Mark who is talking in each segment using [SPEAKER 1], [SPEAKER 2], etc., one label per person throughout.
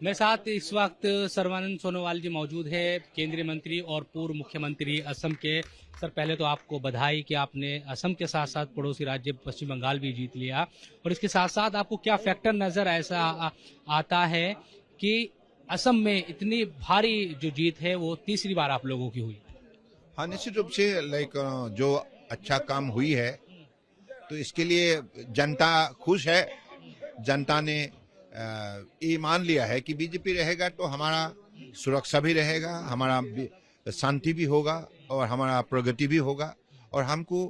[SPEAKER 1] मेरे साथ इस वक्त सर्बानंद सोनोवाल जी मौजूद है, केंद्रीय मंत्री और पूर्व मुख्यमंत्री असम के। सर, पहले तो आपको बधाई कि आपने असम के साथ साथ पड़ोसी राज्य पश्चिम बंगाल भी जीत लिया। और इसके साथ साथ आपको क्या फैक्टर नजर ऐसा आता है कि असम में इतनी भारी जो जीत है वो तीसरी बार आप लोगों की हुई?
[SPEAKER 2] हाँ, निश्चित रूप से जो अच्छा काम हुई है तो इसके लिए जनता खुश है। जनता ने ये मान लिया है कि बीजेपी रहेगा तो हमारा सुरक्षा भी रहेगा, हमारा शांति भी होगा और हमारा प्रगति भी होगा और हमको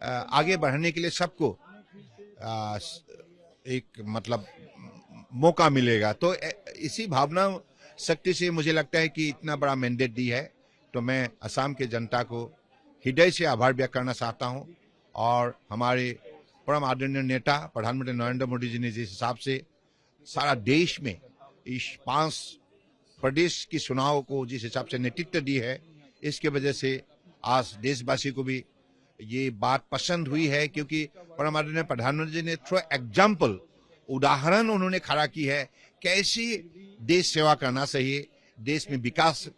[SPEAKER 2] आगे बढ़ने के लिए सबको एक मतलब मौका मिलेगा। तो इसी भावना शक्ति से मुझे लगता है कि इतना बड़ा मैंडेट दी है, तो मैं असम के जनता को हृदय से आभार व्यक्त करना चाहता हूं। और हमारे परम आदरणीय नेता प्रधानमंत्री नरेंद्र मोदी जी ने जिस हिसाब से सारा देश में इस 5 प्रदेश की चुनाव को जिस हिसाब से नेतृत्व दी है, इसके वजह से आज देशवासी को भी ये बात पसंद हुई है, क्योंकि परम आदरणीय प्रधानमंत्री जी ने थ्रू एग्जाम्पल उदाहरण उन्होंने खड़ा की है कैसी देश सेवा करना चाहिए, देश में विकास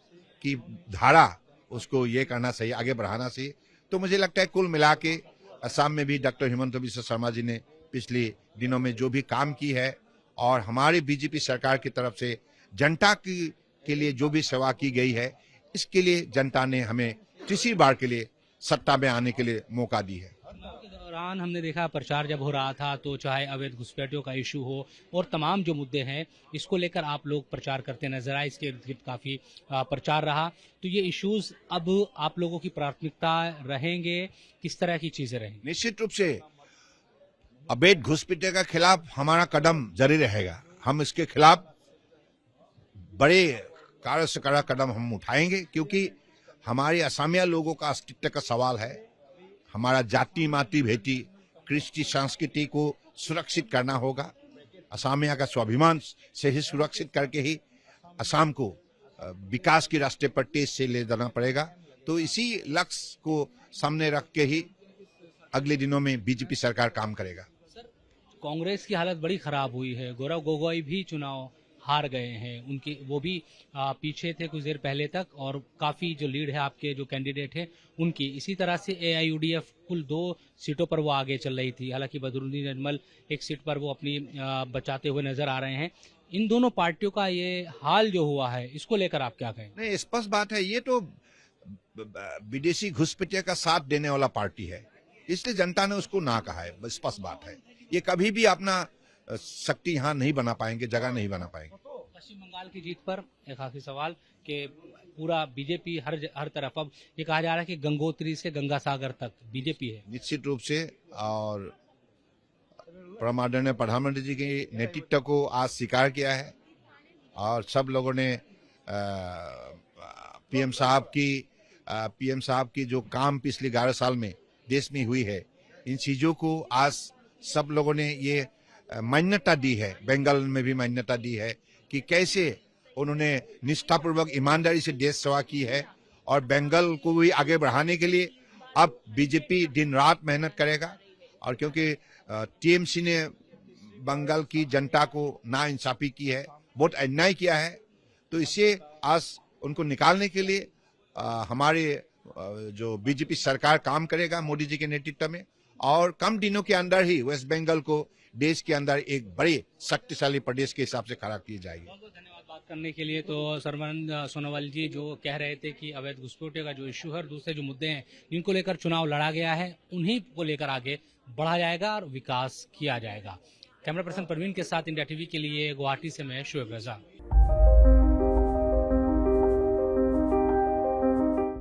[SPEAKER 2] की धारा उसको ये करना चाहिए, आगे बढ़ाना चाहिए। तो मुझे लगता है कुल मिला के असम में भी डॉक्टर हिमंता बिस्वा शर्मा जी ने पिछले दिनों में जो भी काम की है और हमारी बीजेपी सरकार की तरफ से जनता के लिए जो भी सेवा की गई है, इसके लिए जनता ने हमें तीसरी बार के लिए सत्ता में आने के लिए मौका दी है।
[SPEAKER 1] के दौरान हमने देखा प्रचार जब हो रहा था तो चाहे अवैध घुसपैठियों का इशू हो और तमाम जो मुद्दे हैं इसको लेकर आप लोग प्रचार करते नजर आए, इसके इर्द गिर्द काफी प्रचार रहा। तो ये इश्यूज अब आप लोगों की प्राथमिकता रहेंगे, किस तरह की चीजें रहेंगी?
[SPEAKER 2] निश्चित रूप से अवैध घुसपैठियों के खिलाफ हमारा कदम जारी रहेगा। हम इसके खिलाफ बड़े कार्य से कड़ा कदम हम उठाएंगे, क्योंकि हमारे असमिया लोगों का अस्तित्व का सवाल है। हमारा जाति माति भेटी कृष्टि संस्कृति को सुरक्षित करना होगा। असमिया का स्वाभिमान से ही सुरक्षित करके ही असम को विकास के रास्ते पर तेज से ले जाना पड़ेगा। तो इसी लक्ष्य को सामने रख के ही अगले दिनों में बीजेपी सरकार काम करेगा।
[SPEAKER 1] सर, कांग्रेस की हालत बड़ी खराब हुई है। गौरव गोगोई भी चुनाव हार गए हैं, उनके वो भी पीछे थे कुछ देर पहले तक, और काफी जो लीड है आपके जो कैंडिडेट है उनकी। इसी तरह से एआईयूडीएफ कुल 2 सीटों पर वो आगे चल रही थी, हालांकि बदरुद्दीन अजमल एक सीट पर वो अपनी बचाते हुए नजर आ रहे हैं। इन दोनों पार्टियों का ये हाल जो हुआ है, इसको लेकर आप क्या कहें?
[SPEAKER 2] नहीं, स्पष्ट बात है, ये तो विदेशी घुसपैठियों का साथ देने वाला पार्टी है, इसलिए जनता ने उसको ना कहा है। स्पष्ट बात है, ये कभी भी अपना शक्ति यहाँ नहीं बना पाएंगे, जगह नहीं बना पाएंगे।
[SPEAKER 1] पश्चिम बंगाल की जीत पर एक आखिरी सवाल कि पूरा बीजेपी हर तरफ, अब ये कहा जा रहा है कि गंगोत्री से गंगा सागर तक बीजेपी है।
[SPEAKER 2] निश्चित रूप से, और परम आदरणीय प्रधानमंत्री जी के नेतृत्व को आज स्वीकार किया है और सब लोगों ने पीएम साहब की जो काम पिछले 11 साल में देश में हुई है, इन चीजों को आज सब लोगों ने ये मान्यता दी है, बंगाल में भी मान्यता दी है कि कैसे उन्होंने निष्ठापूर्वक ईमानदारी से देश सेवा की है। और बंगाल को भी आगे बढ़ाने के लिए अब बीजेपी दिन रात मेहनत करेगा। और क्योंकि टीएमसी ने बंगाल की जनता को नाइंसाफी की है, बहुत अन्याय किया है, तो इसे आज उनको निकालने के लिए हमारे जो बीजेपी सरकार काम करेगा मोदी जी के नेतृत्व में, और कम दिनों के अंदर ही वेस्ट बंगाल को देश के अंदर एक बड़े शक्तिशाली प्रदेश के हिसाब से खड़ा की जाएगी।
[SPEAKER 1] बहुत बहुत धन्यवाद बात करने के लिए। तो सर्बानंद सोनोवाल जी जो कह रहे थे कि अवैध घुसपैठियों का जो इश्यू है और दूसरे जो मुद्दे हैं जिनको लेकर चुनाव लड़ा गया है, उन्हीं को लेकर आगे बढ़ा जाएगा और विकास किया जाएगा। कैमरा पर्सन परवीन के साथ इंडिया टीवी के लिए गुवाहाटी से मैं शोएब रजा।